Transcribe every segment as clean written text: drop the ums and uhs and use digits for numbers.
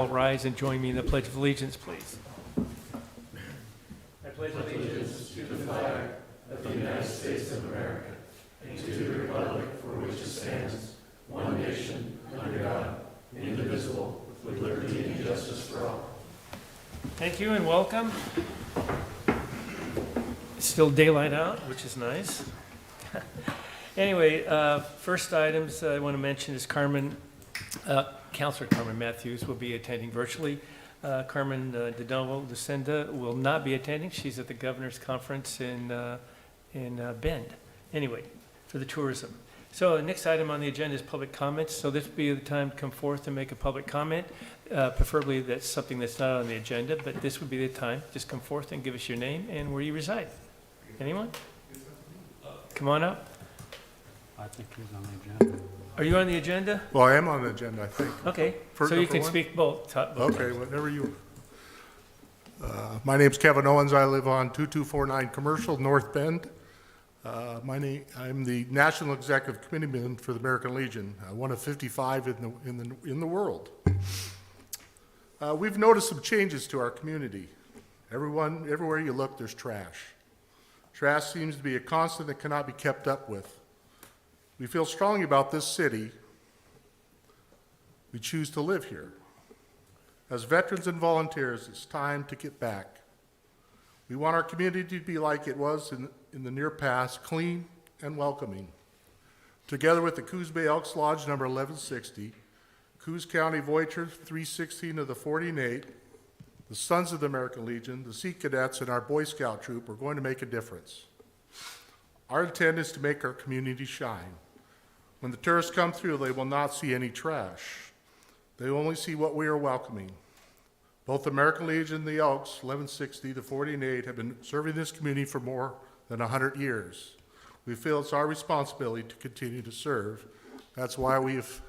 All rise and join me in the Pledge of Allegiance, please. I pledge allegiance to the flag of the United States of America and to the republic for which it stands, one nation, under God, indivisible, with liberty and justice for all. Thank you and welcome. It's still daylight out, which is nice. Anyway, first items I want to mention is Councilor Carmen Matthews will be attending virtually. Carmen DeNovo Lucinda will not be attending. She's at the Governor's Conference in Bend. Anyway, for the tourism. So the next item on the agenda is public comments. So this would be the time to come forth and make a public comment. Preferably that's something that's not on the agenda, but this would be the time. Just come forth and give us your name and where you reside. Anyone? Come on up. I think he's on the agenda. Are you on the agenda? Well, I am on the agenda, I think. Okay, so you can speak both. Okay, whatever you. My name's Kevin Owens. I live on 2249 Commercial, North Bend. I'm the National Executive Committeeman for the American Legion, one of 55 in the world. We've noticed some changes to our community. Everywhere you look, there's trash. Trash seems to be a constant that cannot be kept up with. We feel strongly about this city. We choose to live here. As veterans and volunteers, it's time to get back. We want our community to be like it was in the near past, clean and welcoming. Together with the Coos Bay Elks Lodge number 1160, Coos County Voyagers 316 of the 48, the Sons of the American Legion, the Sea Cadets, and our Boy Scout troop are going to make a difference. Our intent is to make our community shine. When the tourists come through, they will not see any trash. They will only see what we are welcoming. Both the American Legion and the Elks, 1160 to 48, have been serving this community for more than 100 years. We feel it's our responsibility to continue to serve. That's why we've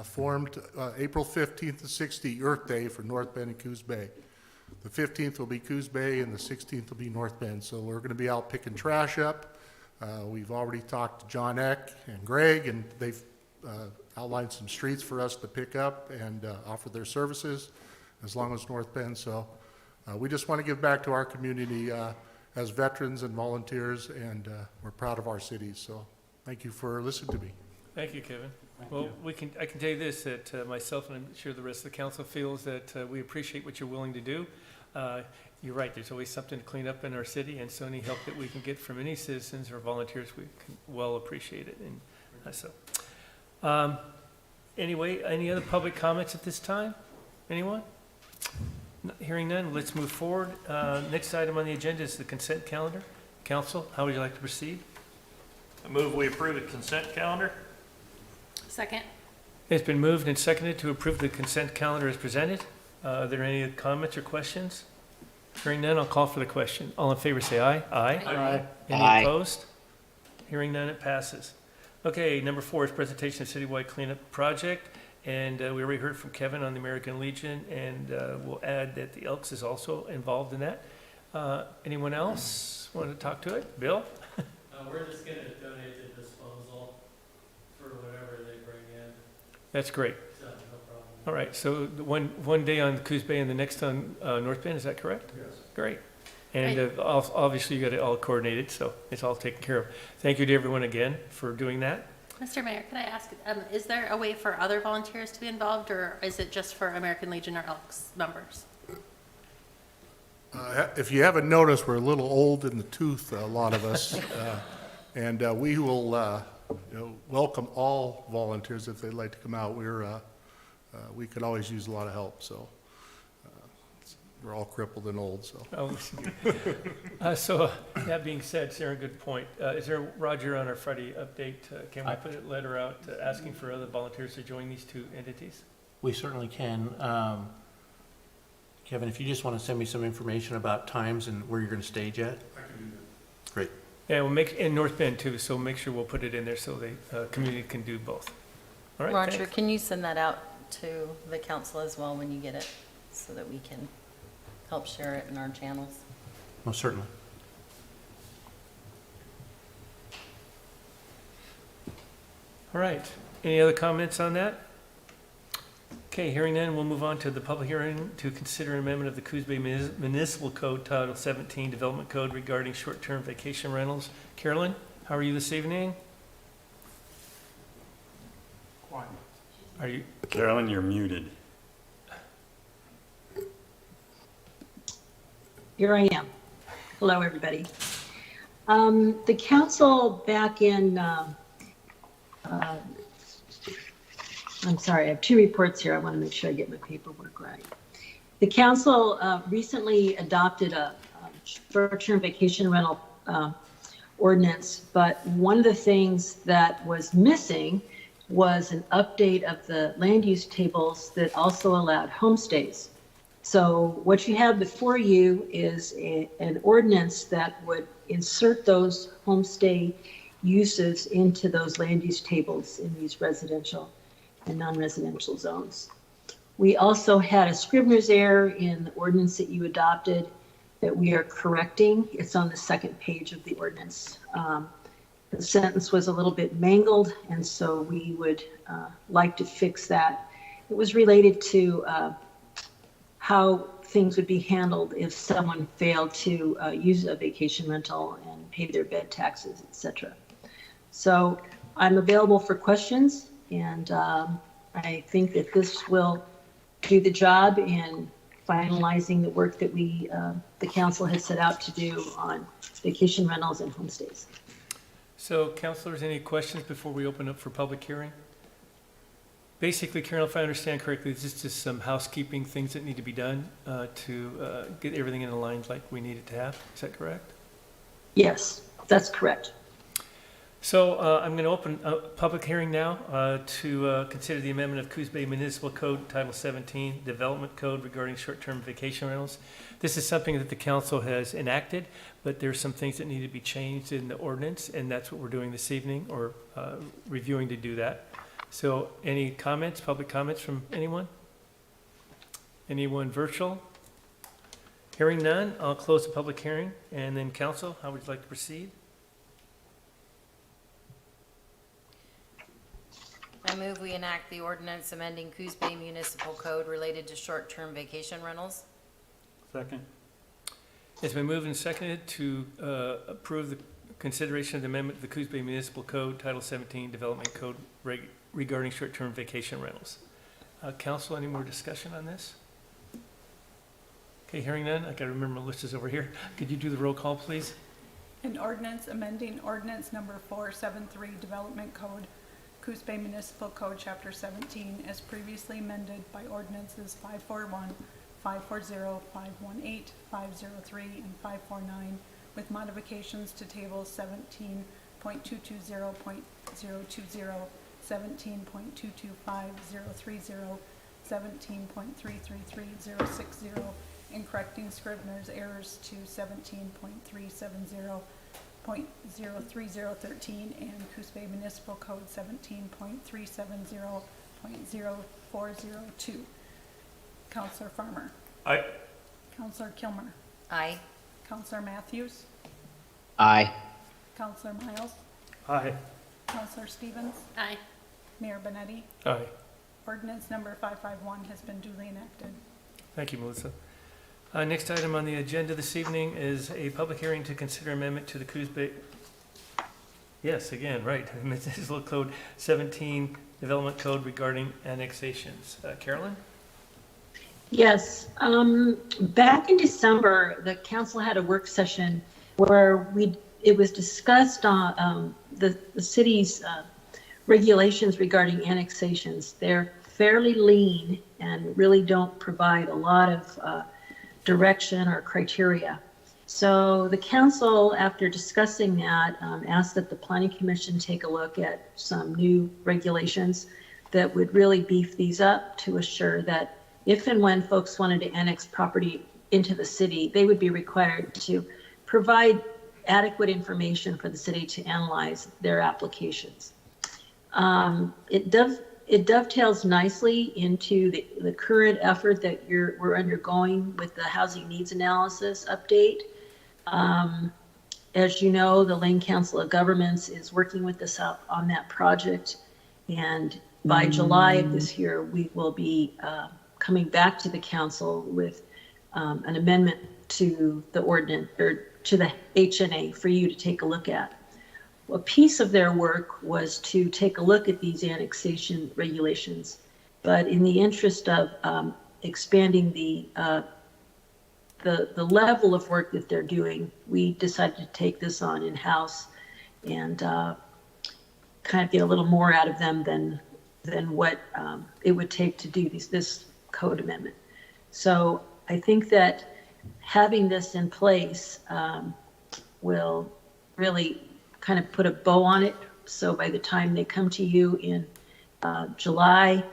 formed April 15th to 16th Earth Day for North Bend and Coos Bay. The 15th will be Coos Bay and the 16th will be North Bend. So we're going to be out picking trash up. We've already talked to John Eck and Greg, and they've outlined some streets for us to pick up and offer their services as long as North Bend. So we just want to give back to our community as veterans and volunteers, and we're proud of our cities. So thank you for listening to me. Thank you, Kevin. Well, I can tell you this, that myself and I'm sure the rest of the council feels that we appreciate what you're willing to do. You're right, there's always something to clean up in our city, and so any help that we can get from any citizens or volunteers, we can well appreciate it. And anyway, any other public comments at this time? Anyone? Hearing none, let's move forward. Next item on the agenda is the consent calendar. Council, how would you like to proceed? I move we approve the consent calendar. Second. It's been moved and seconded to approve the consent calendar as presented. Are there any comments or questions? Hearing none, I'll call for the question. All in favor say aye. Aye. Aye. Any opposed? Hearing none, it passes. Okay, number 4 is presentation of citywide cleanup project. And we already heard from Kevin on the American Legion, and we'll add that the Elks is also involved in that. Anyone else want to talk to it? Bill? We're just going to donate the disposal for whatever they bring in. That's great. So no problem. All right, so the one day on Coos Bay and the next on North Bend, is that correct? Yes. Great. And obviously you got it all coordinated, so it's all taken care of. Thank you to everyone again for doing that. Mr. Mayor, can I ask, is there a way for other volunteers to be involved, or is it just for American Legion or Elks members? If you haven't noticed, we're a little old in the tooth, a lot of us, and we will welcome all volunteers if they'd like to come out. We could always use a lot of help, so we're all crippled and old. So that being said, Sarah, good point. Is there, Roger, on our Friday update, can we put a letter out asking for other volunteers to join these two entities? We certainly can. Kevin, if you just want to send me some information about times and where you're going to stage at. I can do that. Great. Yeah, we'll make, in North Bend too, so make sure we'll put it in there so the community can do both. All right, Roger, thanks. can you send that out to the council as well when you get it, so that we can help share it in our channels? Most certainly. All right, any other comments on that? Okay, hearing none, we'll move on to the public hearing to consider an amendment of the Coos Bay Municipal Code, Title 17, Development Code regarding short-term vacation rentals. Carolyn, how are you this evening? Are you, Carolyn, you're muted. Here I am. Hello, everybody. The council back in, I'm sorry, I have two reports here. I want to make sure I get my paperwork right. The council recently adopted a short-term vacation rental ordinance, but one of the things that was missing was an update of the land use tables that also allowed homestays. So what you have before you is an ordinance that would insert those homestay uses into those land use tables in these residential and non-residential zones. We also had a scrivener's error in the ordinance that you adopted that we are correcting. It's on the second page of the ordinance. The sentence was a little bit mangled, and so we would like to fix that. It was related to how things would be handled if someone failed to use a vacation rental and pay their bed taxes, etc. So I'm available for questions, and I think that this will do the job in finalizing the work that the council has set out to do on vacation rentals and homestays. so councilors, any questions before we open up for public hearing? Basically, Carol, if I understand correctly, this is just some housekeeping things that need to be done to get everything in line like we need it to have. Is that correct? Yes, that's correct. So I'm going to open a public hearing now to consider the amendment of Coos Bay Municipal Code, Title 17, Development Code regarding short-term vacation rentals. This is something that the council has enacted, but there's some things that need to be changed in the ordinance, and that's what we're doing this evening, or reviewing to do that. So any comments, public comments from anyone? Anyone virtual? Hearing none, I'll close the public hearing. And then council, how would you like to proceed? I move we enact the ordinance amending Coos Bay Municipal Code related to short-term vacation rentals. Second. It's been moved and seconded to approve the consideration of the amendment of the Coos Bay Municipal Code, Title 17, Development Code regarding short-term vacation rentals. Council, any more discussion on this? Okay, hearing none, I gotta remember Melissa's over here. Could you do the roll call, please? An ordinance amending ordinance number 473, Development Code, Coos Bay Municipal Code, Chapter 17, as previously amended by ordinances 541, 540, 518, 503, and 549, with modifications to tables 17.220.020, 17.225030, 17.333060, and correcting scrivener's errors to 17.370.03013 and Coos Bay Municipal Code 17.370.0402. Counselor Farmer. Aye. Counselor Kilmer. Aye. Counselor Matthews. Aye. Counselor Miles. Aye. Counselor Stevens. Aye. Mayor Benetti. Aye. Ordinance number 551 has been duly enacted. Thank you, Melissa. Next item on the agenda this evening is a public hearing to consider amendment to the Coos Bay, yes, again, right, Municipal Code 17, Development Code regarding annexations. Carolyn? Yes, back in December, the council had a work session where it was discussed on the city's regulations regarding annexations. They're fairly lean and really don't provide a lot of direction or criteria. So the council, after discussing that, asked that the Planning Commission take a look at some new regulations that would really beef these up to assure that if and when folks wanted to annex property into the city, they would be required to provide adequate information for the city to analyze their applications. It dovetails nicely into the current effort that we're undergoing with the housing needs analysis update. As you know, the Lane Council of Governments is working with us on that project, and by July of this year, we will be coming back to the council with an amendment to the ordinance, or to the HNA for you to take a look at. A piece of their work was to take a look at these annexation regulations, but in the interest of expanding the level of work that they're doing, we decided to take this on in-house and kind of get a little more out of them than what it would take to do this code amendment. So I think that having this in place will really kind of put a bow on it. So by the time they come to you in July,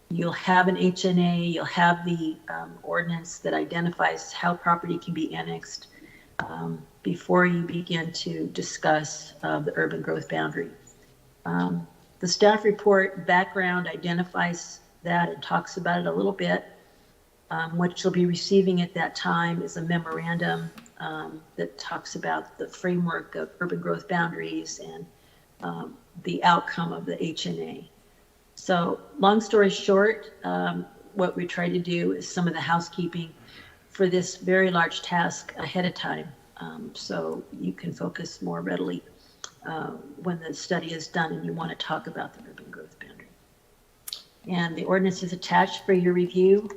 you'll have an HNA, you'll have the ordinance that identifies how property can be annexed before you begin to discuss the urban growth boundary. The staff report background identifies that and talks about it a little bit. What you'll be receiving at that time is a memorandum that talks about the framework of urban growth boundaries and the outcome of the HNA. So long story short, what we try to do is some of the housekeeping for this very large task ahead of time, so you can focus more readily when the study is done and you want to talk about the urban growth boundary. And the ordinance is attached for your review.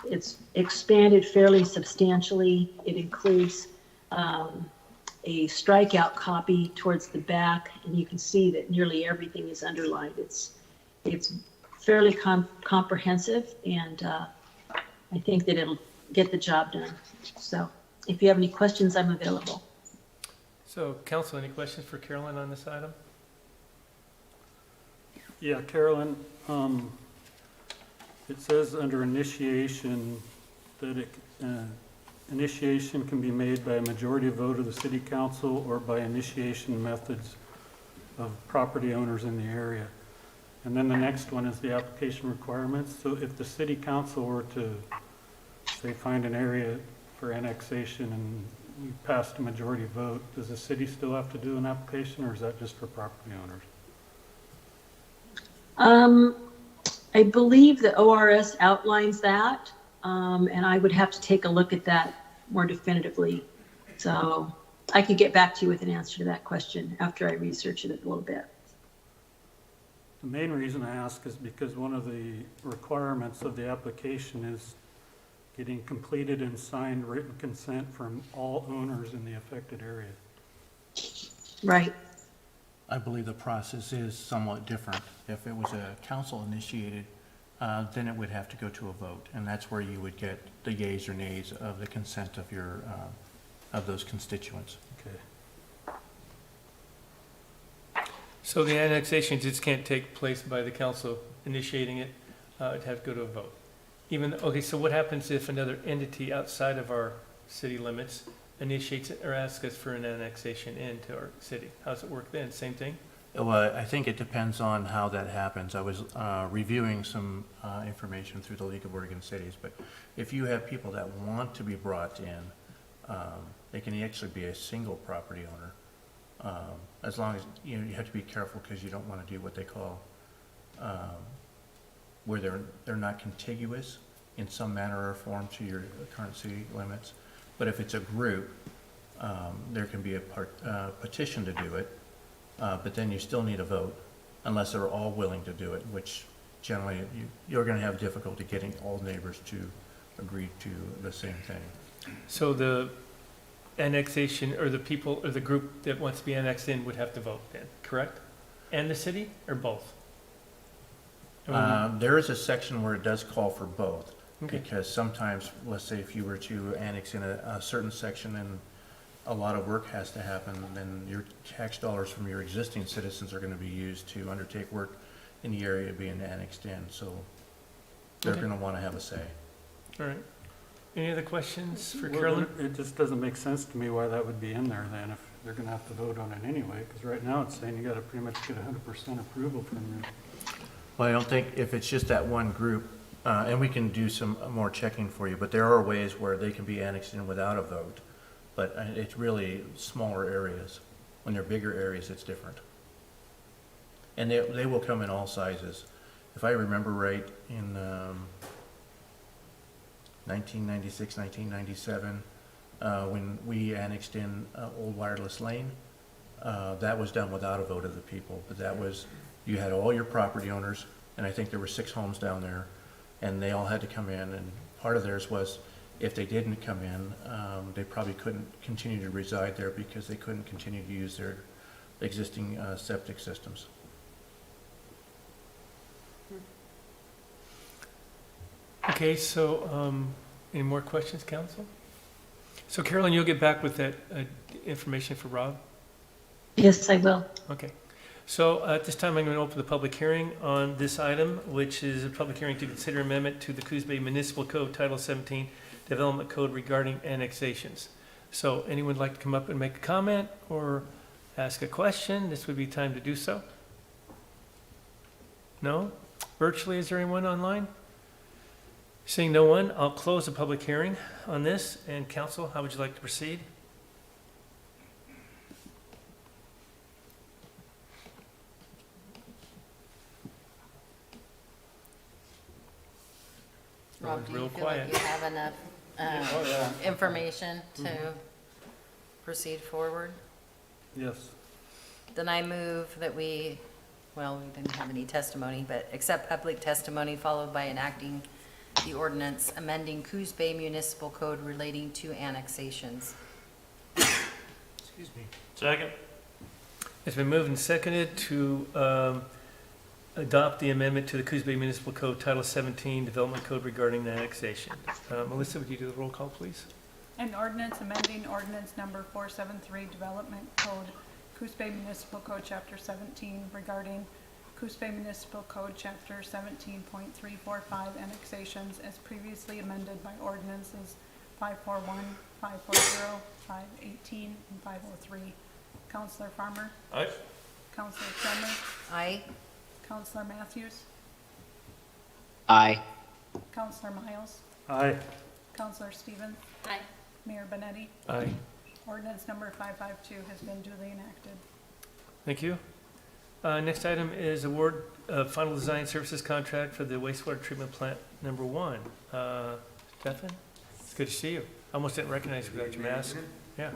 It's expanded fairly substantially. It includes a strikeout copy towards the back, and you can see that nearly everything is underlined. It's fairly comprehensive, and I think that it'll get the job done. So if you have any questions, I'm available. So, council, any questions for Carolyn on this item? Yeah, Carolyn, it says under initiation that initiation can be made by a majority vote of the city council or by initiation methods of property owners in the area. And then the next one is the application requirements. So if the city council were to, say, find an area for annexation and we passed a majority vote, does the city still have to do an application, or is that just for property owners? I believe the ORS outlines that, and I would have to take a look at that more definitively. So I could get back to you with an answer to that question after I research it a little bit. The main reason I ask is because one of the requirements of the application is getting completed and signed written consent from all owners in the affected area. Right. I believe the process is somewhat different. If it was a council initiated, then it would have to go to a vote, and that's where you would get the yeas or nays of the consent of your, of those constituents. Okay. So the annexation just can't take place by the council initiating it, it'd have to go to a vote. Okay, so what happens if another entity outside of our city limits initiates it or asks us for an annexation into our city? How does it work then? Same thing? Well, I think it depends on how that happens. I was reviewing some information through the League of Oregon Cities, but if you have people that want to be brought in, they can actually be a single property owner. As long as, you have to be careful because you don't want to do what they call, where they're not contiguous in some manner or form to your current city limits. But if it's a group, there can be a petition to do it, but then you still need a vote unless they're all willing to do it, which generally you're going to have difficulty getting all neighbors to agree to the same thing. So the annexation, or the people, or the group that wants to be annexed in would have to vote then, correct? And the city, or both? There is a section where it does call for both, Okay. because sometimes, let's say if you were to annex in a certain section and a lot of work has to happen, then your tax dollars from your existing citizens are going to be used to undertake work in the area being annexed in, so they're Okay. going to want to have a say. All right. Any other questions for Well, Carolyn? It just doesn't make sense to me why that would be in there then, if they're gonna have to vote on it anyway, because right now it's saying you gotta pretty much get 100% approval from your. Well, I don't think if it's just that one group, and we can do some more checking for you, but there are ways where they can be annexed in without a vote. But it's really smaller areas. When they're bigger areas, it's different. And they will come in all sizes. If I remember right, in 1996, 1997, when we annexed in Old Wireless Lane, that was done without a vote of the people. But that was, you had all your property owners, and I think there were 6 homes down there, and they all had to come in. And part of theirs was, if they didn't come in, they probably couldn't continue to reside there because they couldn't continue to use their existing septic systems. Okay, so, any more questions, council? So Carolyn, you'll get back with that information for Rob? Yes, I will. Okay. So at this time, I'm going to open the public hearing on this item, which is a public hearing to consider amendment to the Coos Bay Municipal Code, Title 17, Development Code regarding annexations. So anyone would like to come up and make a comment or ask a question? This would be time to do so. No? Virtually, is there anyone online? Seeing no one, I'll close the public hearing on this. And council, how would you like to proceed? Rob, do you Real feel like quiet. you have enough information to proceed forward? Yes. Then I move that we didn't have any testimony, but accept public testimony followed by enacting the ordinance amending Coos Bay Municipal Code relating to annexations. Excuse me. Second. It's been moved and seconded to adopt the amendment to the Coos Bay Municipal Code, Title 17, Development Code regarding the annexation. Melissa, would you do the roll call, please? An ordinance amending ordinance number 473, Development Code, Coos Bay Municipal Code, Chapter 17, regarding Coos Bay Municipal Code, Chapter 17.345, annexations, as previously amended by ordinances 541, 540, 518, and 503. Counselor Farmer, Aye. Counselor Clemmer, Aye. Counselor Matthews, Aye. Counselor Miles, Aye. Counselor Stevens, Aye. Mayor Benetti. Aye. Ordinance number 552 has been duly enacted. Thank you. Next item is award final design services contract for the wastewater treatment plant number 1. Stefan, it's good to see you. I almost didn't recognize you without your mask. Yeah.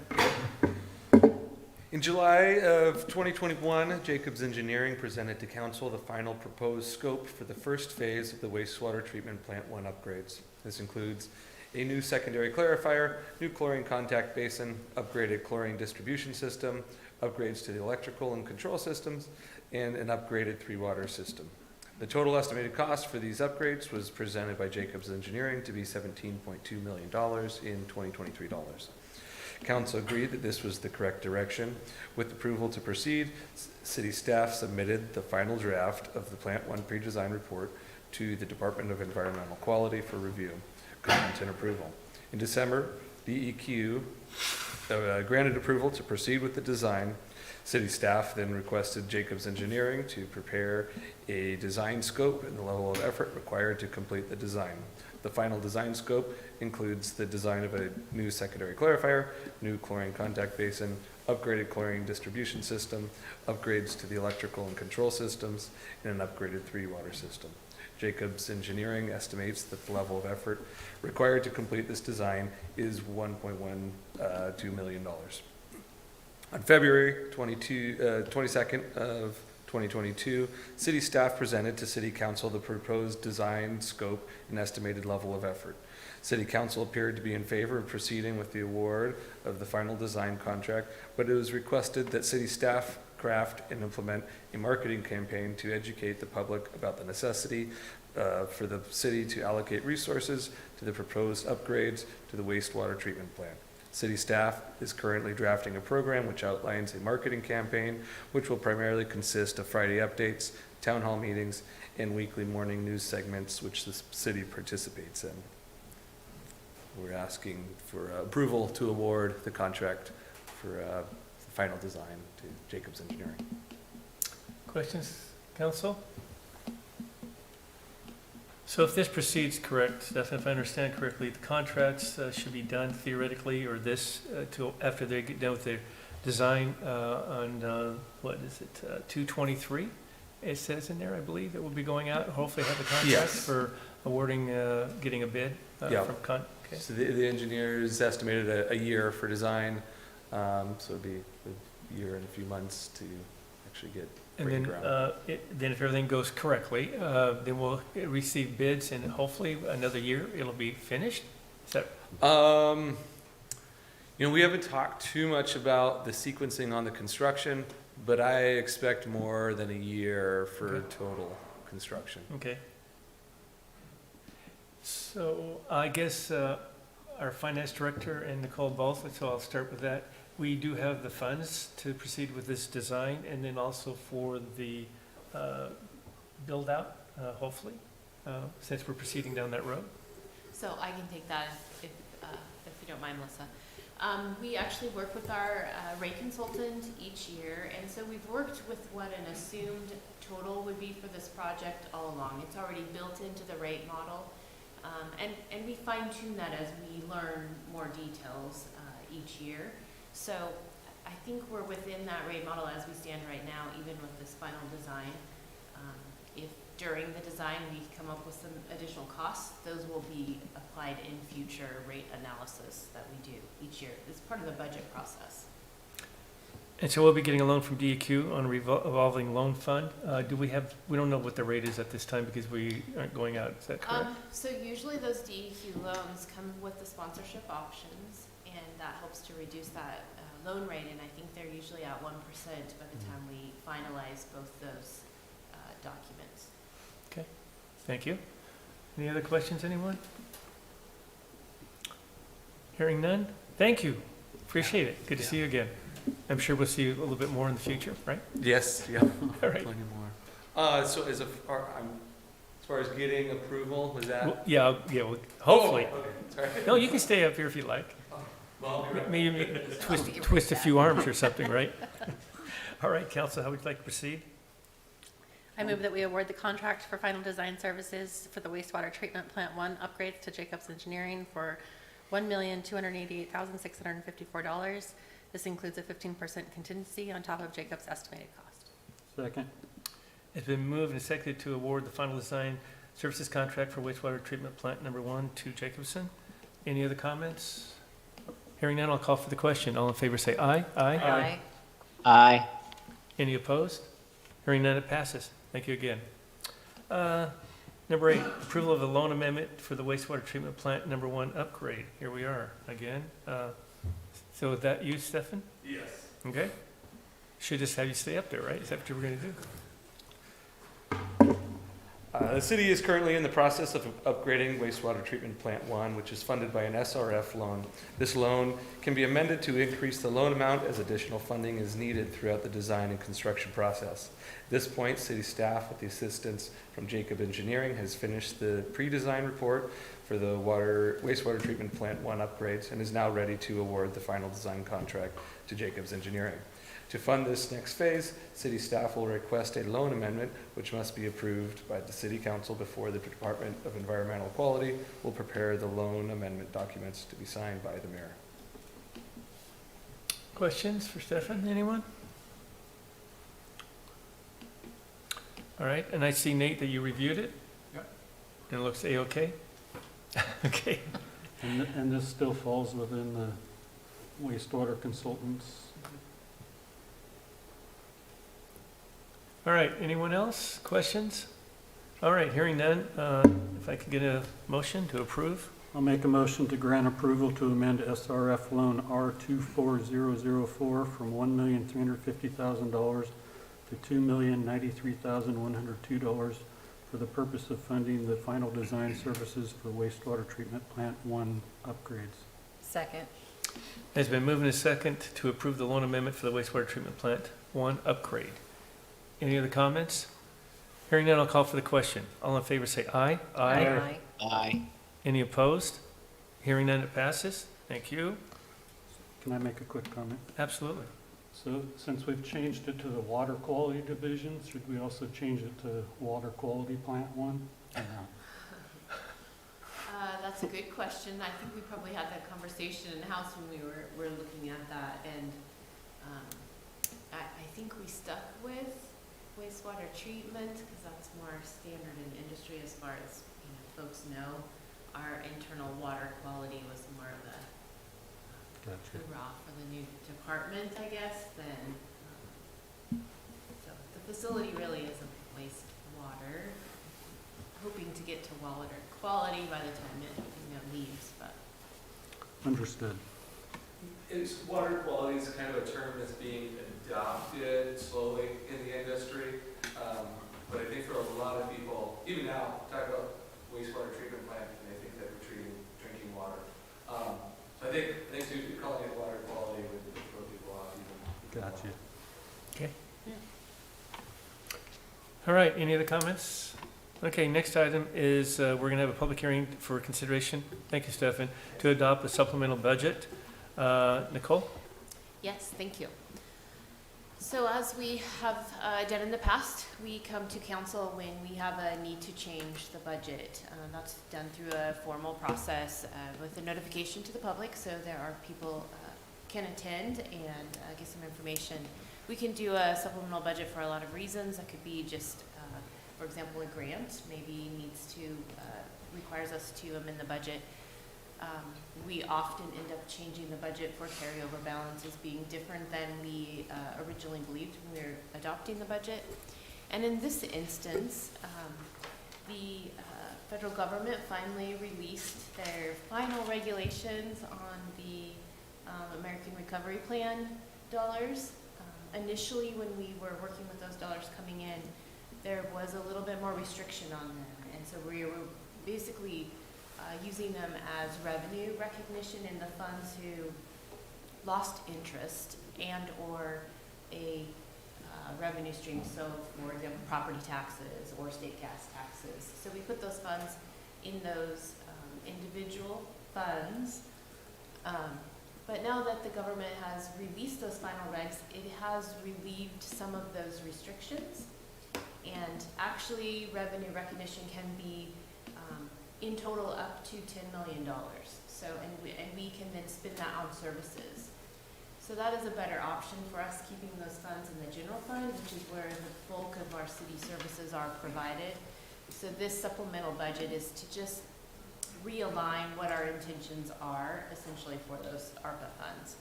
In July of 2021, Jacobs Engineering presented to council the final proposed scope for the first phase of the wastewater treatment plant 1 upgrades. This includes a new secondary clarifier, new chlorine contact basin, upgraded chlorine distribution system, upgrades to the electrical and control systems, and an upgraded 3-water system. The total estimated cost for these upgrades was presented by Jacobs Engineering to be $17.2 million in 2023 dollars. Council agreed that this was the correct direction. With approval to proceed, city staff submitted the final draft of the Plant 1 pre-design report to the Department of Environmental Quality for review, comment, and approval. In December, DEQ granted approval to proceed with the design. City staff then requested Jacobs Engineering to prepare a design scope and the level of effort required to complete the design. The final design scope includes the design of a new secondary clarifier, new chlorine contact basin, upgraded chlorine distribution system, upgrades to the electrical and control systems, and an upgraded 3-water system. Jacobs Engineering estimates that the level of effort required to complete this design is $1.12 million. On February 22nd of 2022, city staff presented to City Council the proposed design scope and estimated level of effort. City Council appeared to be in favor of proceeding with the award of the final design contract, but it was requested that city staff craft and implement a marketing campaign to educate the public about the necessity for the city to allocate resources to the proposed upgrades to the wastewater treatment plant. City staff is currently drafting a program which outlines a marketing campaign, which will primarily consist of Friday updates, town hall meetings, and weekly morning news segments which the city participates in. We're asking for approval to award the contract for the final design to Jacobs Engineering. Questions, council? So if this proceeds correct, Stefan, if I understand correctly, the contracts should be done theoretically, or this, till after they get done with their design on, what is it, 2/23? it says in there, I believe, that will be going out, hopefully have the contract Yes. for awarding, getting a bid Yeah. from okay. So the engineers estimated a year for design, so it'd be a year and a few months to actually get And breaking then, ground. then if everything goes correctly, then we'll receive bids and hopefully another year it'll be finished. Is that, We haven't talked too much about the sequencing on the construction, but I expect more than a year for Okay. total construction. okay? So I guess our finance director and Nicole both, so I'll start with that. We do have the funds to proceed with this design and then also for the build-out, hopefully, since we're proceeding down that road. So I can take that if you don't mind, Melissa. We actually work with our rate consultant each year, and so we've worked with what an assumed total would be for this project all along. It's already built into the rate model, and we fine tune that as we learn more details each year. So I think we're within that rate model as we stand right now, even with this final design. If during the design we come up with some additional costs, those will be applied in future rate analysis that we do each year. It's part of the budget process. And so we'll be getting a loan from DEQ on a revolving loan fund. We don't know what the rate is at this time because we aren't going out, is that correct? So usually those DEQ loans come with the sponsorship options, and that helps to reduce that loan rate, and I think they're usually at 1% by the time we finalize both those documents. Thank you. Any other questions, anyone? Hearing none? Thank you. Appreciate it. Good to see you again. I'm sure we'll see you a little bit more in the future, right? Yes, yeah, All right. plenty more. So as far as getting approval, was that? Well, yeah, well, hopefully. Oh, okay, sorry. No, you can stay up here if you like. Well, I'll be right Maybe twist a few arms or something, right? All right, council, how would you like to proceed? I move that we award the contract for final design services for the wastewater treatment plant 1 upgrades to Jacobs Engineering for $1,288,654. This includes a 15% contingency on top of Jacobs' estimated cost. Second. It's been moved and seconded to award the final design services contract for wastewater treatment plant number 1 to Jacobson. Any other comments? Hearing none, I'll call for the question. All in favor say aye. Aye. Aye. Any opposed? Hearing none, it passes. Thank you again. Number 8, approval of a loan amendment for the wastewater treatment plant number 1 upgrade. Here we are again. So is that you, Stefan? Yes. Okay. Should just have you stay up there, right? Is that what you were going to do? The city is currently in the process of upgrading wastewater treatment plant 1, which is funded by an SRF loan. This loan can be amended to increase the loan amount as additional funding is needed throughout the design and construction process. At this point, city staff, with the assistance from Jacob Engineering, has finished the pre-design report for the wastewater treatment plant 1 upgrades and is now ready to award the final design contract to Jacobs Engineering. To fund this next phase, city staff will request a loan amendment, which must be approved by the city council before the Department of Environmental Quality will prepare the loan amendment documents to be signed by the mayor. Questions for Stefan, anyone? All right, and I see, Nate, that you reviewed it? Yep. And it looks A-okay? Okay. And this still falls within the wastewater consultants. All right, anyone else? Questions? All right, hearing none, if I could get a motion to approve? I'll make a motion to grant approval to amend SRF loan R24004 from $1,350,000 to $2,093,102 for the purpose of funding the final design services for wastewater treatment plant 1 upgrades. Second. It's been moved and second to approve the loan amendment for the wastewater treatment plant 1 upgrade. Any other comments? Hearing none, I'll call for the question. All in favor say aye. Aye. Aye. Any opposed? Hearing none, it passes. Thank you. Can I make a quick comment? Absolutely. So since we've changed it to the water quality division, should we also change it to water quality plant 1? Or no? That's a good question. I think we probably had that conversation in-house when we were looking at that, and I think we stuck with wastewater treatment, because that's more standard in industry as far as, folks know. Our internal water quality was more of a Gotcha. hurrah for the new department, I guess, than, so the facility really isn't wastewater. Hoping to get to water quality by the time it, leaves, but. Understood. It's, water quality is kind of a term that's being adopted slowly in the industry. But I think for a lot of people, even now, talk about wastewater treatment plant, and they think that we're treating drinking water. So I think too, calling it water quality would throw people off even. Gotcha. Okay. All right, any other comments? Okay, next item is, we're going to have a public hearing for consideration, thank you, Stefan, to adopt a supplemental budget. Nicole? Yes, thank you. So as we have done in the past, we come to council when we have a need to change the budget. That's done through a formal process with a notification to the public, so there are people can attend and get some information. We can do a supplemental budget for a lot of reasons. That could be just, for example, a grant maybe needs to, requires us to amend the budget. We often end up changing the budget for carryover balances being different than we originally believed when we were adopting the budget. And in this instance, the federal government finally released their final regulations on the American Recovery Plan dollars. Initially, when we were working with those dollars coming in, there was a little bit more restriction on them. And so we were basically using them as revenue recognition in the funds who lost interest and or a revenue stream. So for example, property taxes or state gas taxes. So we put those funds in those individual funds. But now that the government has released those final regs, it has relieved some of those restrictions. And actually revenue recognition can be in total up to $10 million. So, and we can then spend that on services. So that is a better option for us, keeping those funds in the general fund, which is where the bulk of our city services are provided. So this supplemental budget is to just realign what our intentions are essentially for those ARPA funds.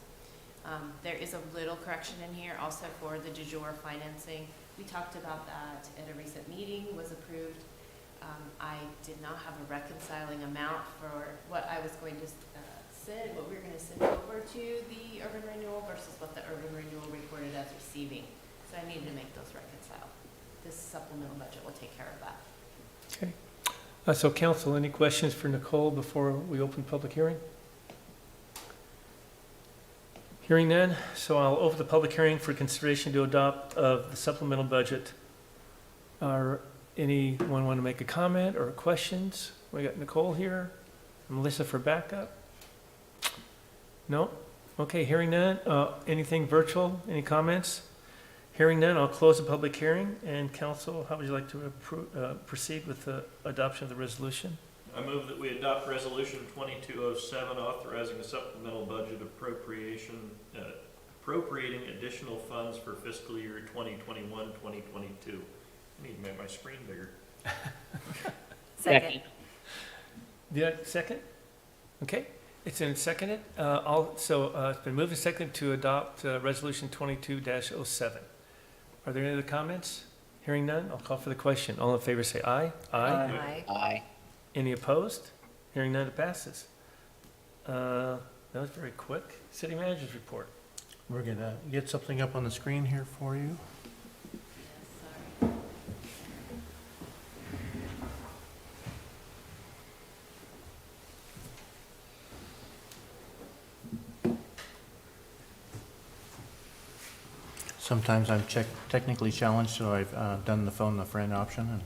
There is a little correction in here also for the du jour financing. We talked about that at a recent meeting, was approved. I did not have a reconciling amount for what I was going to send, what we were going to send over to the urban renewal versus what the urban renewal reported as receiving. So I needed to make those reconcile. This supplemental budget will take care of that. Okay. So council, any questions for Nicole before we open public hearing? Hearing none, so I'll open the public hearing for consideration to adopt of the supplemental budget. Are anyone want to make a comment or questions? We got Nicole here, Melissa for backup. No? Okay, hearing none. Anything virtual? Any comments? Hearing none, I'll close the public hearing. And council, how would you like to proceed with the adoption of the resolution? I move that we adopt resolution 2207, authorizing a supplemental budget appropriating additional funds for fiscal year 2021-2022. I need to make my screen bigger. Second. Yeah, second? Okay, it's in seconded. It's been moved and seconded to adopt resolution 22-07. Are there any other comments? Hearing none, I'll call for the question. All in favor say aye. Aye. Aye. Any opposed? Hearing none, it passes. That was very quick. City manager's report. We're gonna get something up on the screen here for you. Sorry. Sometimes I'm technically challenged, so I've done the phone a friend option. And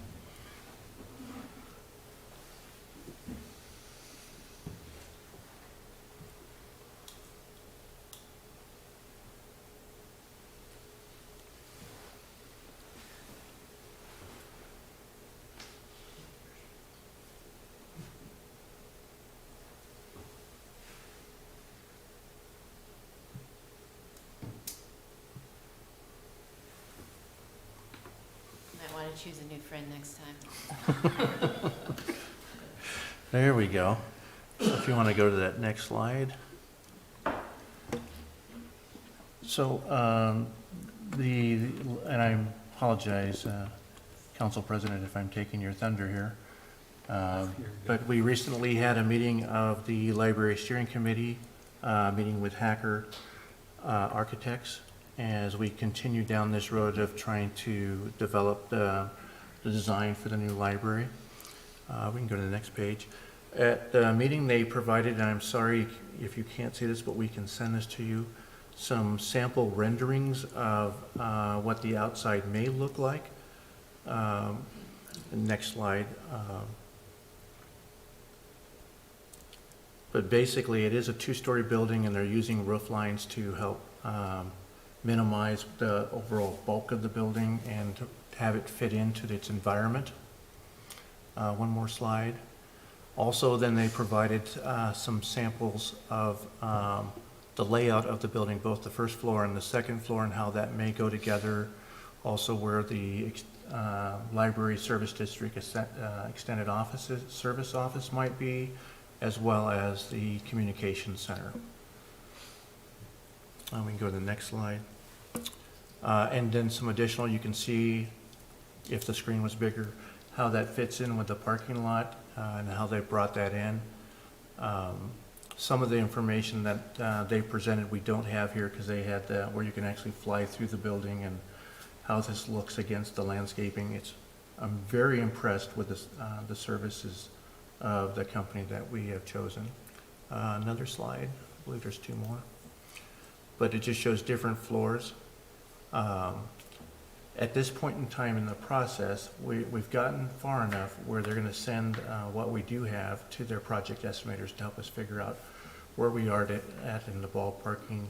want to choose a new friend next time. There we go. So if you want to go to that next slide. So, and I apologize, Council President, if I'm taking your thunder here. But we recently had a meeting of the Library Steering Committee, meeting with Hacker Architects, as we continue down this road of trying to develop the design for the new library. We can go to the next page. At the meeting, they provided, and I'm sorry if you can't see this, but we can send this to you, some sample renderings of what the outside may look like. Next slide. But basically, it is a two-story building, and they're using roof lines to help minimize the overall bulk of the building and to have it fit into its environment. One more slide. Also, then they provided some samples of the layout of the building, both the first floor and the second floor, and how that may go together. Also, where the library service district extended service office might be, as well as the communication center. We can go to the next slide. And then some additional, you can see, if the screen was bigger, how that fits in with the parking lot and how they brought that in. Some of the information that they presented we don't have here because they had where you can actually fly through the building and how this looks against the landscaping. I'm very impressed with the services of the company that we have chosen. Another slide, I believe there's two more. But it just shows different floors. At this point in time in the process, we've gotten far enough where they're going to send what we do have to their project estimators to help us figure out where we are at in the ballparking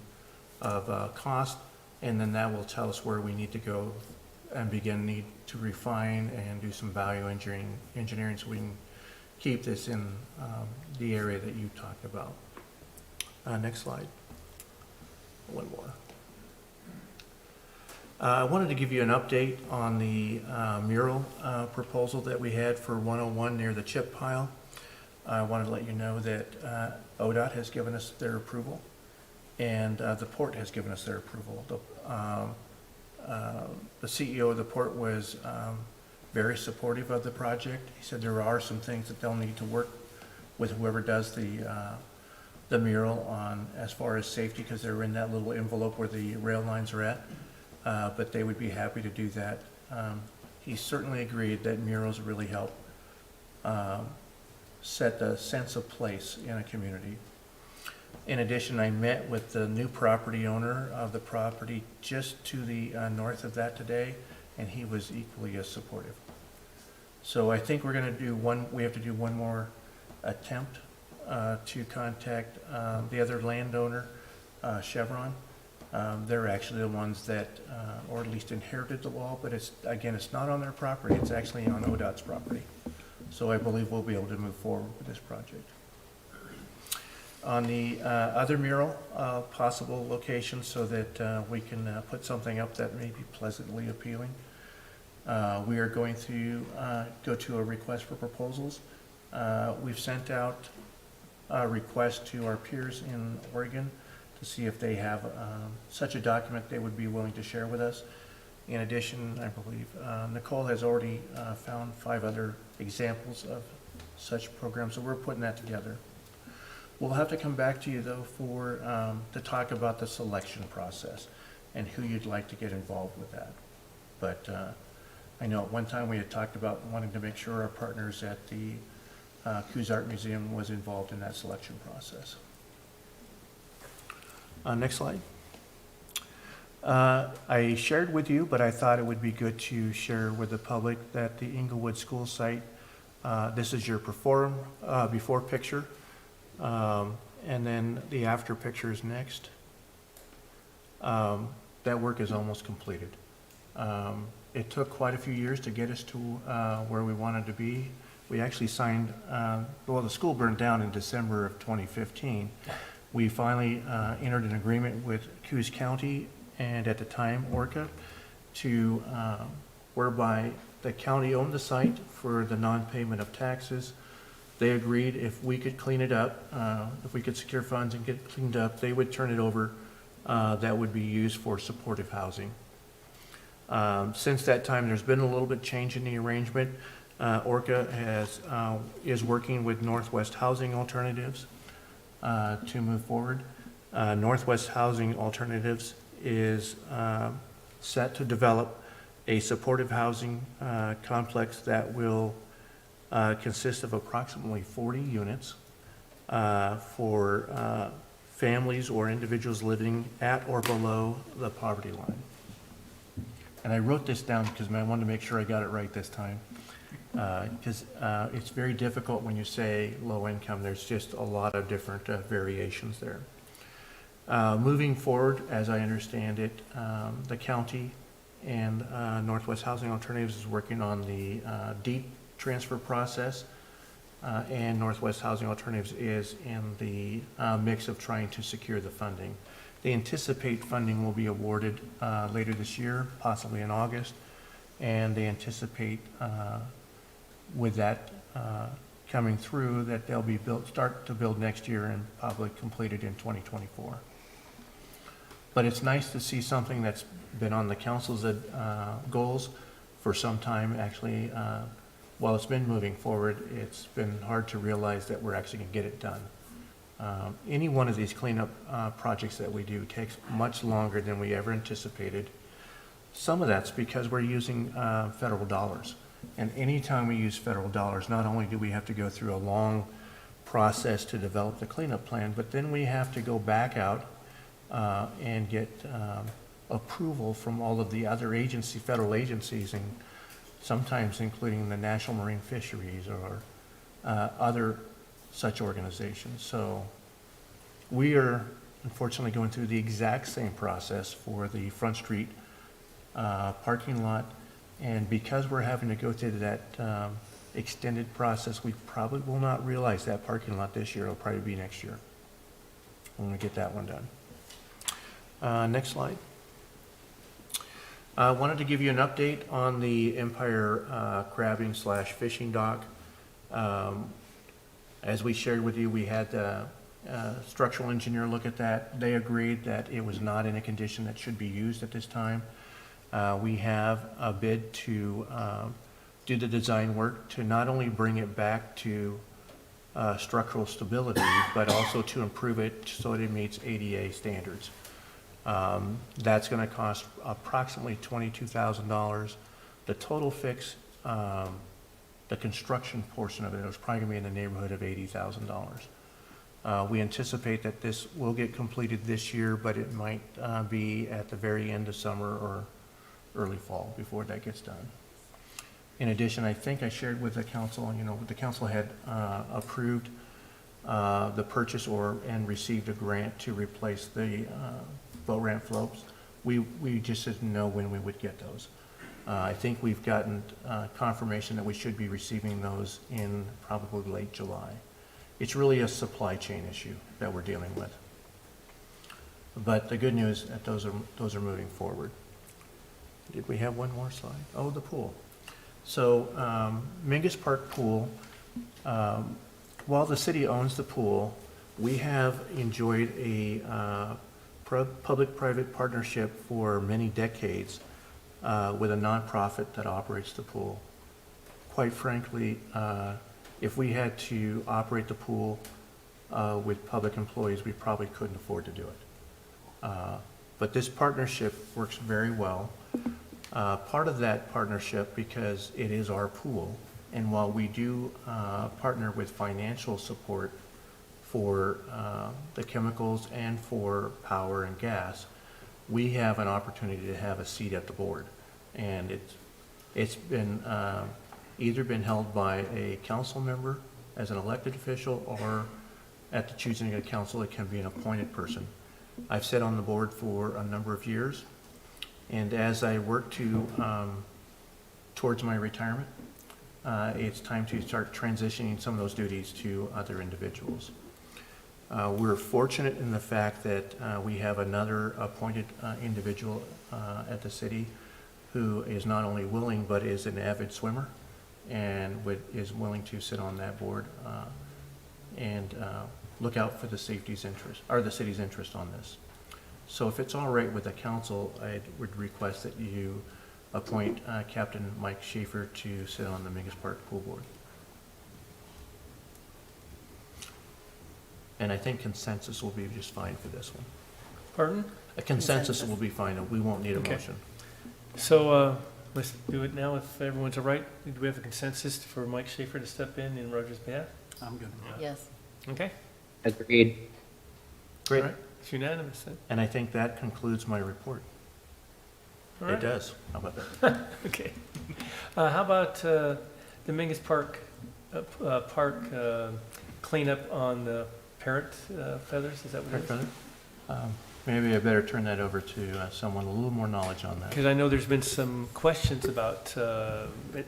of cost, and then that will tell us where we need to go and need to refine and do some value engineering so we can keep this in the area that you talked about. Next slide. One more. I wanted to give you an update on the mural proposal that we had for 101 near the chip pile. I wanted to let you know that ODOT has given us their approval, and the port has given us their approval. The CEO of the port was very supportive of the project. He said there are some things that they'll need to work with whoever does the mural on as far as safety, because they're in that little envelope where the rail lines are at. But they would be happy to do that. He certainly agreed that murals really help set the sense of place in a community. In addition, I met with the new property owner of the property just to the north of that today, and he was equally as supportive. So I think we're going to do we have to do one more attempt to contact the other landowner, Chevron. They're actually the ones that, or at least inherited the wall, but it's not on their property, it's actually on ODOT's property. So I believe we'll be able to move forward with this project. On the other mural, possible locations so that we can put something up that may be pleasantly appealing. We are going to go to a request for proposals. We've sent out a request to our peers in Oregon to see if they have such a document they would be willing to share with us. In addition, I believe Nicole has already found 5 other examples of such programs, so we're putting that together. We'll have to come back to you though to talk about the selection process and who you'd like to get involved with that. But I know at one time we had talked about wanting to make sure our partners at the Coos Art Museum was involved in that selection process. Next slide. I shared with you, but I thought it would be good to share with the public that the Inglewood School site, this is your before picture, and then the after picture is next. That work is almost completed. It took quite a few years to get us to where we wanted to be. We actually signed, the school burned down in December of 2015. We finally entered an agreement with Coos County and at the time Orca to whereby the county owned the site for the non-payment of taxes. They agreed if we could clean it up, if we could secure funds and get it cleaned up, they would turn it over. That would be used for supportive housing. Since that time, there's been a little bit change in the arrangement. Orca is working with Northwest Housing Alternatives to move forward. Northwest Housing Alternatives is set to develop a supportive housing complex that will consist of approximately 40 units for families or individuals living at or below the poverty line. And I wrote this down because I wanted to make sure I got it right this time. Because it's very difficult when you say low income. There's just a lot of different variations there. Moving forward, as I understand it, the county and Northwest Housing Alternatives is working on the deed transfer process, and Northwest Housing Alternatives is in the mix of trying to secure the funding. They anticipate funding will be awarded later this year, possibly in August, and they anticipate with that coming through that they'll be start to build next year and probably completed in 2024. But it's nice to see something that's been on the council's goals for some time. Actually, while it's been moving forward, it's been hard to realize that we're actually going to get it done. Any one of these cleanup projects that we do takes much longer than we ever anticipated. Some of that's because we're using federal dollars. And anytime we use federal dollars, not only do we have to go through a long process to develop the cleanup plan, but then we have to go back out and get approval from all of the other federal agencies, and sometimes including the National Marine Fisheries or other such organizations. So we are unfortunately going through the exact same process for the Front Street parking lot. And because we're having to go through that extended process, we probably will not realize that parking lot this year. It'll probably be next year when we get that one done. Next slide. I wanted to give you an update on the Empire crabbing / fishing dock. As we shared with you, we had the structural engineer look at that. They agreed that it was not in a condition that should be used at this time. We have a bid to do the design work to not only bring it back to structural stability, but also to improve it so that it meets ADA standards. That's going to cost approximately $22,000. The total fix, the construction portion of it was probably going to be in the neighborhood of $80,000. We anticipate that this will get completed this year, but it might be at the very end of summer or early fall before that gets done. In addition, I think I shared with the council, the council had approved the purchase and received a grant to replace the boat ramp floats. We just didn't know when we would get those. I think we've gotten confirmation that we should be receiving those in probably late July. It's really a supply chain issue that we're dealing with. But the good news is that those are moving forward. Did we have one more slide? Oh, the pool. So Mingus Park Pool, while the city owns the pool, we have enjoyed a public-private partnership for many decades with a nonprofit that operates the pool. Quite frankly, if we had to operate the pool with public employees, we probably couldn't afford to do it. But this partnership works very well. Part of that partnership, because it is our pool, and while we do partner with financial support for the chemicals and for power and gas, we have an opportunity to have a seat at the board. And it's been either been held by a council member as an elected official, or at the choosing of the council, it can be an appointed person. I've sat on the board for a number of years, and as I work towards my retirement, it's time to start transitioning some of those duties to other individuals. We're fortunate in the fact that we have another appointed individual at the city who is not only willing, but is an avid swimmer and is willing to sit on that board and look out for the city's interest on this. So if it's all right with the council, I would request that you appoint Captain Mike Schaefer to sit on the Mingus Park Pool Board. And I think consensus will be just fine for this one. Pardon? A consensus will be fine. We won't need a Okay. motion. So let's do it now if everyone's all right. Do we have a consensus for Mike Schaefer to step in Roger's behalf? I'm good. Yes. Okay. Agreed. Great. All right. It's unanimous then. And I think that concludes my report. All It right. does. How about that? Okay. How about the Mingus Park cleanup on the parrot feathers? Is that what it is? Maybe I better turn that over to someone with a little more knowledge on that. Because I know there's been some questions about the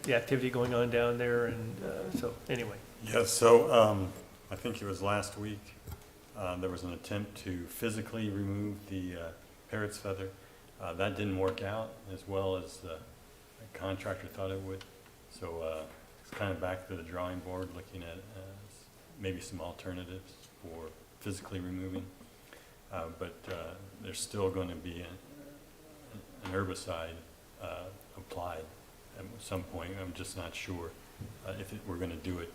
activity going on down there, and so anyway. Yes, so I think it was last week, there was an attempt to physically remove the parrot's feather. That didn't work out as well as the contractor thought it would. So it's kind of back to the drawing board, looking at maybe some alternatives for physically removing. But there's still going to be an herbicide applied at some point. I'm just not sure if we're going to do it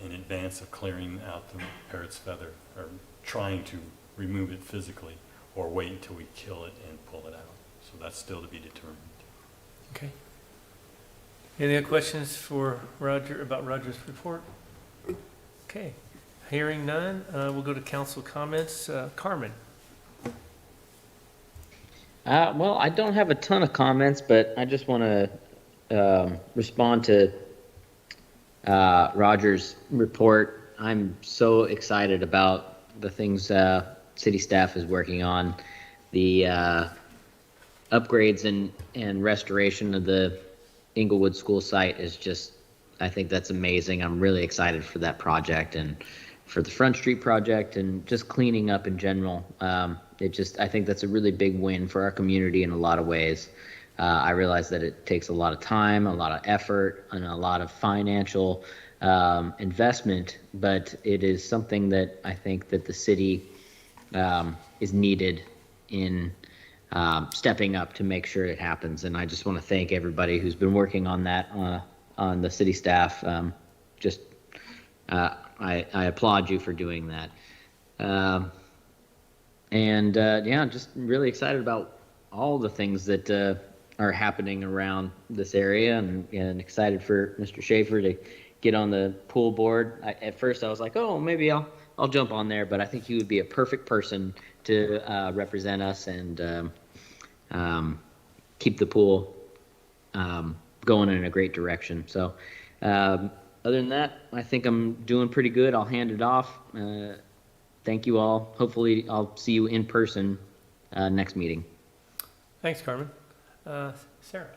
in advance of clearing out the parrot's feather, or trying to remove it physically, or wait until we kill it and pull it out. So that's still to be determined. Okay. Any other questions for Roger about Roger's report? Okay. Hearing none, we'll go to council comments. Carmen. Well, I don't have a ton of comments, but I just want to respond to Roger's report. I'm so excited about the things city staff is working on. The upgrades and restoration of the Inglewood School site is just, I think that's amazing. I'm really excited for that project and for the Front Street project and just cleaning up in general. I think that's a really big win for our community in a lot of ways. I realize that it takes a lot of time, a lot of effort, and a lot of financial investment, but it is something that I think that the city is needed in stepping up to make sure it happens. And I just want to thank everybody who's been working on that, on the city staff. I applaud you for doing that. Just really excited about all the things that are happening around this area, and excited for Mr. Schaefer to get on the pool board. At first I was like, oh, maybe I'll jump on there, but I think he would be a perfect person to represent us and keep the pool going in a great direction. So other than that, I think I'm doing pretty good. I'll hand it off. Thank you all. Hopefully I'll see you in person next meeting. Thanks, Carmen. Sarah.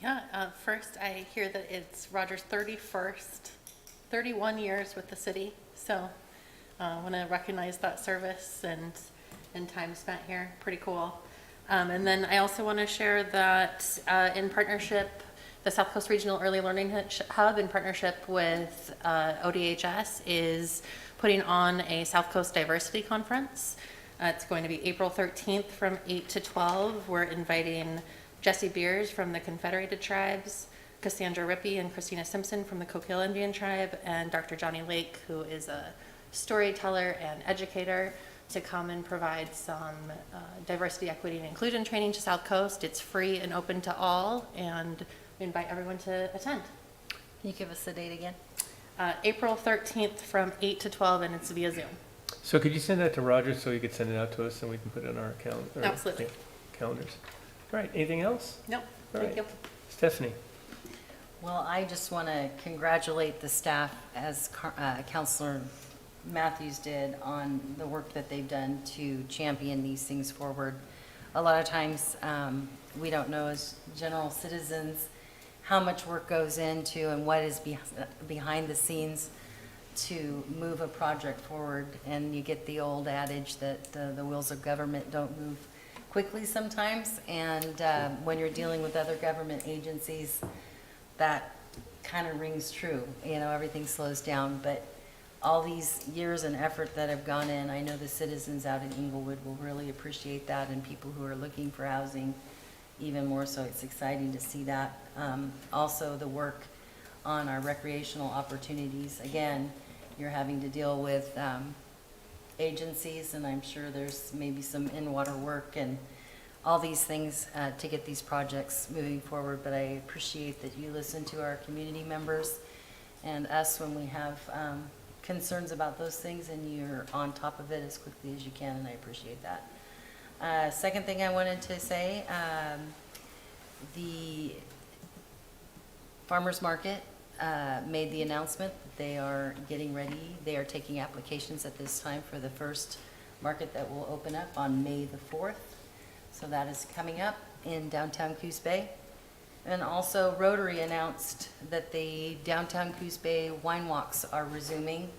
Yeah, first I hear that it's Roger's 31 years with the city. So I want to recognize that service and time spent here. Pretty cool. And then I also want to share that in partnership, the South Coast Regional Early Learning Hub, in partnership with ODHS, is putting on a South Coast Diversity Conference. It's going to be April 13th from 8 to 12. We're inviting Jesse Beers from the Confederated Tribes, Cassandra Rippey and Christina Simpson from the Coquille Indian Tribe, and Dr. Johnny Lake, who is a storyteller and educator, to come and provide some diversity, equity, and inclusion training to South Coast. It's free and open to all, and we invite everyone to attend. Can you give us the date again? April 13th from 8 to 12, and it's via Zoom. So could you send that to Roger so he could send it out to us and we can put it on our Absolutely. calendars? All right. Anything else? Nope. All Thank right. you. Stephanie. Well, I just want to congratulate the staff, as Councilor Matthews did, on the work that they've done to champion these things forward. A lot of times, we don't know as general citizens how much work goes into and what is behind the scenes to move a project forward. And you get the old adage that the wheels of government don't move quickly sometimes, and when you're dealing with other government agencies, that kind of rings true. You know, everything slows down, but all these years and effort that have gone in, I know the citizens out in Inglewood will really appreciate that, and people who are looking for housing even more so. It's exciting to see that. Also, the work on our recreational opportunities. Again, you're having to deal with agencies, and I'm sure there's maybe some in-water work and all these things to get these projects moving forward. But I appreciate that you listen to our community members and us when we have concerns about those things, and you're on top of it as quickly as you can, and I appreciate that. Second thing I wanted to say, the farmers market made the announcement that they are getting ready. They are taking applications at this time for the first market that will open up on May the 4th. So that is coming up in downtown Coos Bay. And also Rotary announced that the downtown Coos Bay wine walks are resuming,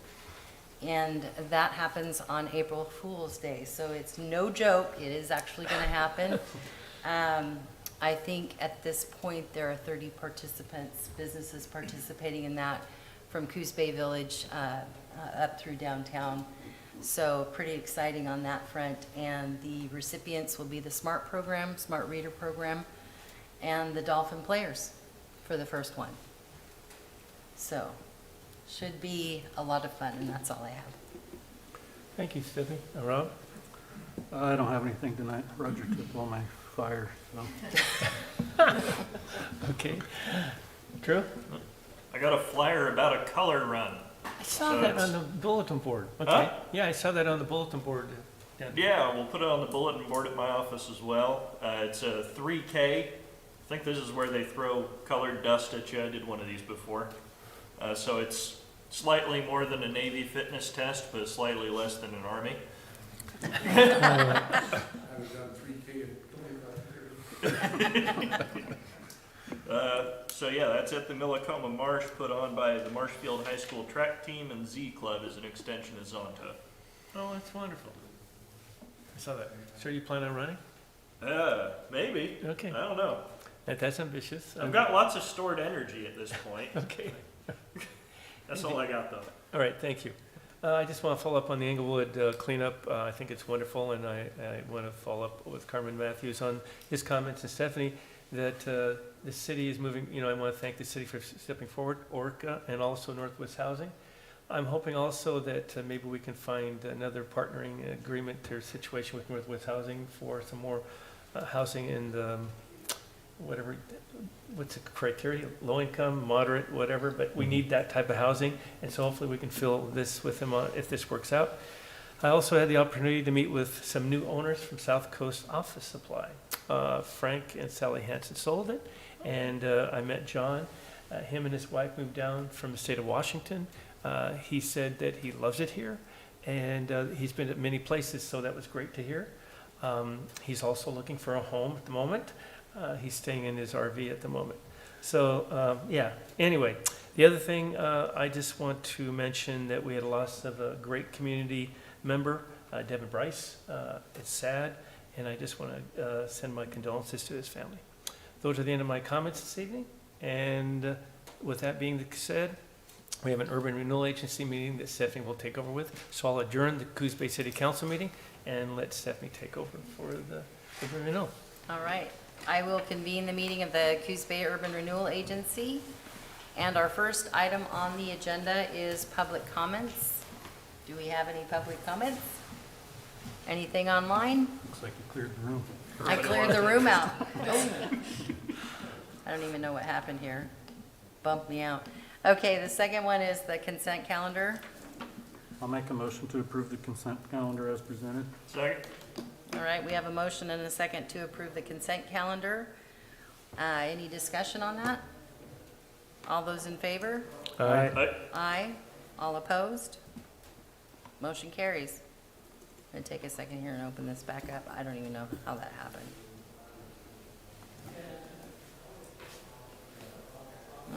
and that happens on April Fool's Day. So it's no joke, it is actually going to happen. I think at this point there are 30 participants, businesses participating in that from Coos Bay Village up through downtown. So pretty exciting on that front. And the recipients will be the SMART program, Smart Reader program, and the Dolphin Players for the first one. So should be a lot of fun, and that's all I have. Thank you, Stephanie. Rob? I don't have anything tonight. Roger took all my fire, so. Okay. Drew? I got a flyer about a color run. I saw So that it's- on the bulletin board. Okay. Huh? Yeah, I saw that on the bulletin board. Yeah, we'll put it on the bulletin board at my office as well. It's a 3K. I think this is where they throw colored dust at you. I did one of these before. So it's slightly more than a Navy fitness test, but slightly less than an Army. So yeah, that's at the Millicoma Marsh, put on by the Marshfield High School track team, and Z Club is an extension of Zonta. Oh, that's wonderful. I saw that. So you plan on running? Maybe. Okay. I don't know. That's ambitious. I've got lots of stored energy at this point. Okay. That's all I got though. All right, thank you. I just want to follow up on the Englewood cleanup. I think it's wonderful, and I want to follow up with Carmen Matthews on his comments, and Stephanie, that the city is moving. You know, I want to thank the city for stepping forward, Orca, and also Northwest Housing. I'm hoping also that maybe we can find another partnering agreement or situation with Northwest Housing for some more housing in the, whatever, what's the criteria? Low income, moderate, whatever, but we need that type of housing. And so hopefully we can fill this with them if this works out. I also had the opportunity to meet with some new owners from South Coast Office Supply. Frank and Sally Hansen sold it, and I met John. Him and his wife moved down from the state of Washington. He said that he loves it here, and he's been at many places, so that was great to hear. He's also looking for a home at the moment. He's staying in his RV at the moment. So, yeah, anyway, the other thing, I just want to mention that we had a loss of a great community member, Devin Bryce. It's sad, and I just want to send my condolences to his family. Those are the end of my comments this evening, and with that being said, we have an Urban Renewal Agency meeting that Stephanie will take over with. So I'll adjourn the Coos Bay City Council meeting and let Stephanie take over for the Urban Renewal. All right. I will convene the meeting of the Coos Bay Urban Renewal Agency. And our first item on the agenda is public comments. Do we have any public comments? Anything online? Looks like you cleared the room. I cleared the room out. I don't even know what happened here. Bumped me out. Okay, the second one is the consent calendar. I'll make a motion to approve the consent calendar as presented. Second? All right, we have a motion and a second to approve the consent calendar. Any discussion on that? All those in favor? Aye. Aye. All opposed? Motion carries. I'm gonna take a second here and open this back up. I don't even know how that happened.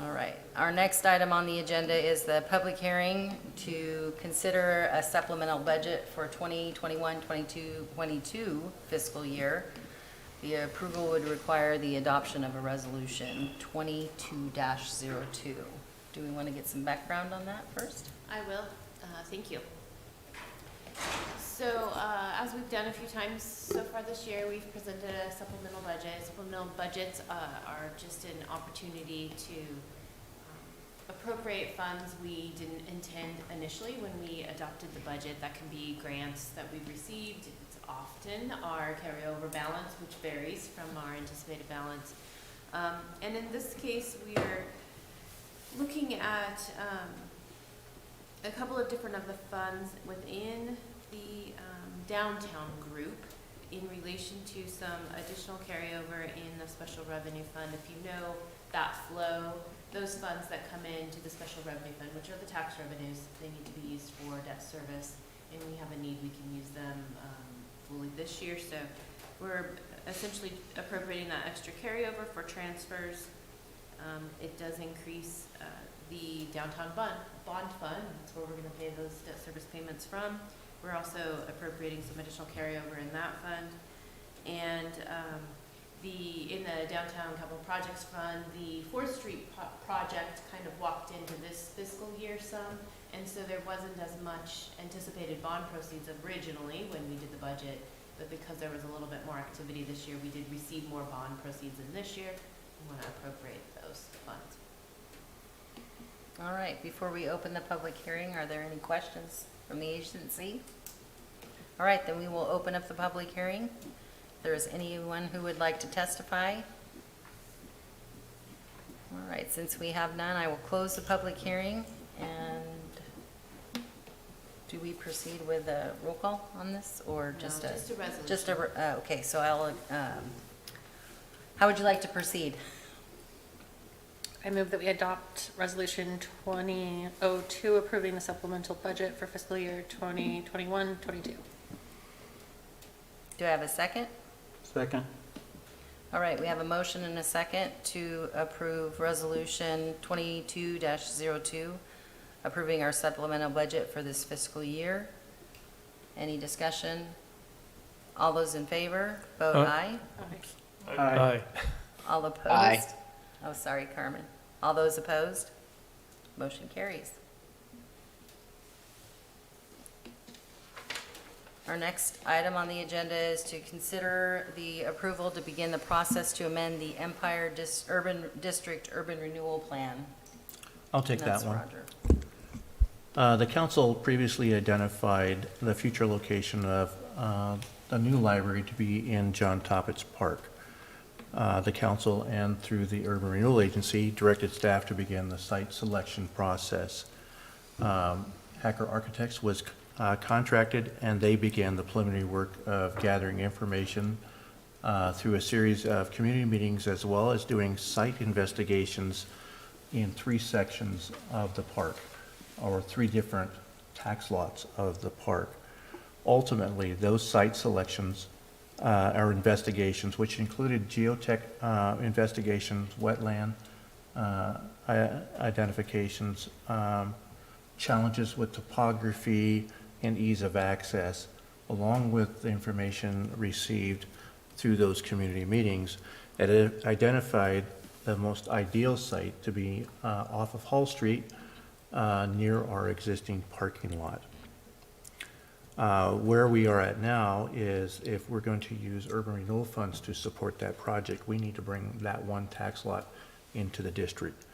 All right, our next item on the agenda is the public hearing to consider a supplemental budget for 2021-22 fiscal year The approval would require the adoption of a resolution 22-02. Do we want to get some background on that first? I will. Thank you. So, as we've done a few times so far this year, we've presented a supplemental budget. Supplemental budgets are just an opportunity to appropriate funds we didn't intend initially when we adopted the budget. That can be grants that we've received. It's often our carryover balance, which varies from our anticipated balance. And in this case, we are looking at a couple of different of the funds within the downtown group in relation to some additional carryover in the special revenue fund. If you know that flow, those funds that come into the special revenue fund, which are the tax revenues, they need to be used for debt service, and we have a need, we can use them fully this year. So we're essentially appropriating that extra carryover for transfers. It does increase the downtown bond fund. That's where we're going to pay those debt service payments from. We're also appropriating some additional carryover in that fund. And in the downtown capital projects fund, the 4th Street project kind of walked into this fiscal year some, and so there wasn't as much anticipated bond proceeds originally when we did the budget, but because there was a little bit more activity this year, we did receive more bond proceeds in this year. We want to appropriate those funds. All right, before we open the public hearing, are there any questions from the agency? All right, then we will open up the public hearing. If there is anyone who would like to testify. All right, since we have none, I will close the public hearing. And do we proceed with a roll call on this, or just No, a? just a resolution. Just a, okay, so I'll, how would you like to proceed? I move that we adopt Resolution 2002 approving the supplemental budget for fiscal year 2021-22. Do I have a second? Second. All right, we have a motion and a second to approve Resolution 22-02, approving our supplemental budget for this fiscal year. Any discussion? All those in favor, vote aye. Aye. All opposed? Aye. Oh, sorry, Carmen. All those opposed? Motion carries. Our next item on the agenda is to consider the approval to begin the process to amend the Empire Urban District Urban Renewal Plan. I'll take And that's that one. Roger. The council previously identified the future location of the new library to be in John Toppett's Park. The council and through the Urban Renewal Agency directed staff to begin the site selection process. Hacker Architects was contracted, and they began the preliminary work of gathering information through a series of community meetings, as well as doing site investigations in 3 sections of the park, or 3 different tax lots of the park. Ultimately, those site selections our investigations, which included geotech investigations, wetland identifications, challenges with topography and ease of access, along with the information received through those community meetings. It identified the most ideal site to be off of Hall Street near our existing parking lot. Where we are at now is if we're going to use urban renewal funds to support that project, we need to bring that one tax lot into the district.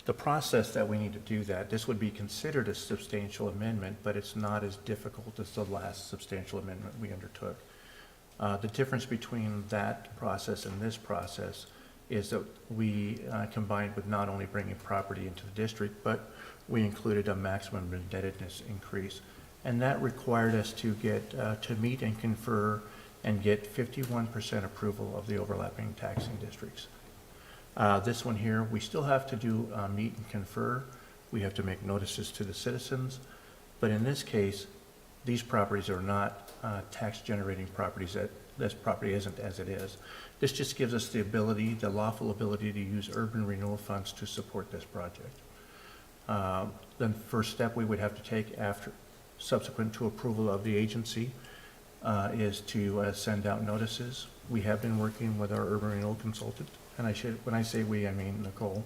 The process that we need to do that, this would be considered a substantial amendment, but it's not as difficult as the last substantial amendment we undertook. The difference between that process and this process is that we combined with not only bringing property into the district, but we included a maximum indebtedness increase. And that required us to get, to meet and confer and get 51% approval of the overlapping taxing districts. This one here, we still have to do meet and confer. We have to make notices to the citizens. But in this case, these properties are not tax generating properties. This property isn't as it is. This just gives us the ability, the lawful ability to use urban renewal funds to support this project. The first step we would have to take after, subsequent to approval of the agency, is to send out notices. We have been working with our urban renewal consultant, and when I say we, I mean Nicole.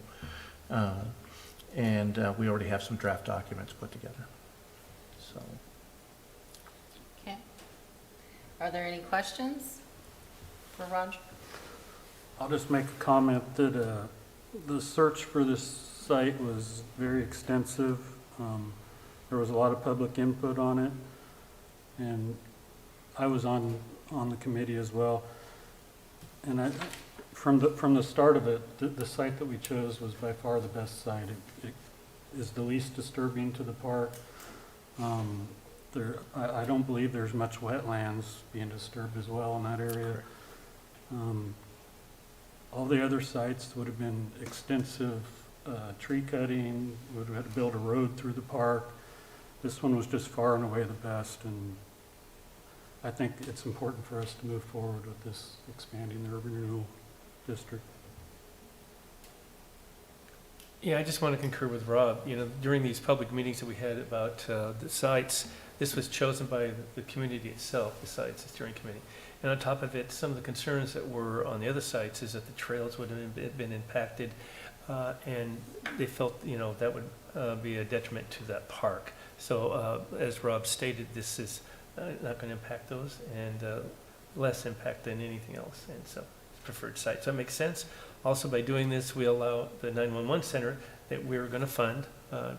And we already have some draft documents put together. So, Okay. Are there any questions for Roger? I'll just make a comment that the search for this site was very extensive. There was a lot of public input on it, and I was on the committee as well. And from the start of it, the site that we chose was by far the best site. It is the least disturbing to the park. I don't believe there's much wetlands being disturbed as well in that area. All the other sites would have been extensive tree cutting, would have had to build a road through the park. This one was just far and away the best, and I think it's important for us to move forward with this, expanding the urban renewal district. Yeah, I just want to concur with Rob. You know, during these public meetings that we had about the sites, this was chosen by the community itself, the site steering committee. And on top of it, some of the concerns that were on the other sites is that the trails would have been impacted, and they felt, you know, that would be a detriment to that park. So as Rob stated, this is not going to impact those, and less impact than anything else. And so it's preferred site. So that makes sense. Also, by doing this, we allow the 911 center that we're going to fund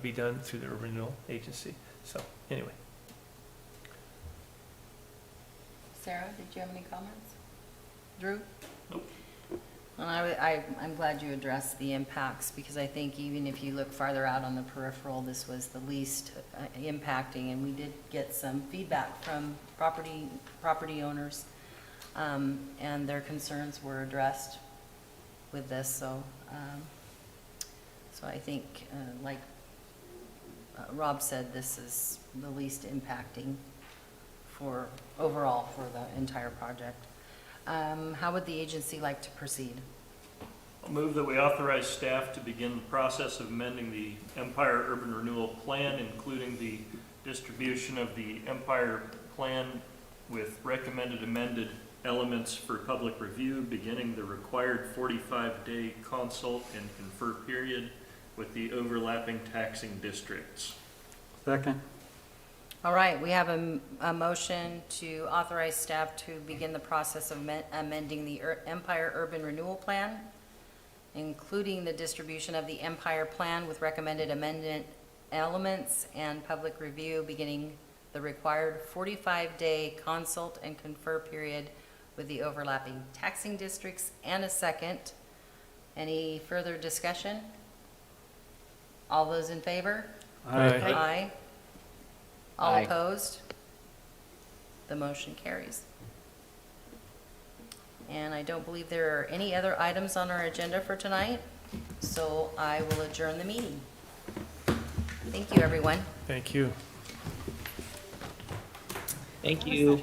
be done through the urban renewal agency. So anyway. Sarah, did you have any comments? Drew? Nope. Well, I'm glad you addressed the impacts, because I think even if you look farther out on the peripheral, this was the least impacting, and we did get some feedback from property owners, and their concerns were addressed with this. So I think, like Rob said, this is the least impacting for overall for the entire project. How would the agency like to proceed? I'll move that we authorize staff to begin the process of amending the Empire Urban Renewal Plan, including the distribution of the Empire Plan with recommended amended elements for public review, beginning the required 45-day consult and confer period with the overlapping taxing districts. Second. All right, we have a motion to authorize staff to begin the process of amending the Empire Urban Renewal Plan, including the distribution of the Empire Plan with recommended amendment elements and public review, beginning the required 45-day consult and confer period with the overlapping taxing districts, and a second. Any further discussion? All those in favor? Aye. Aye. All Aye. opposed? The motion carries. And I don't believe there are any other items on our agenda for tonight, so I will adjourn the meeting. Thank you, everyone. Thank you. Thank you.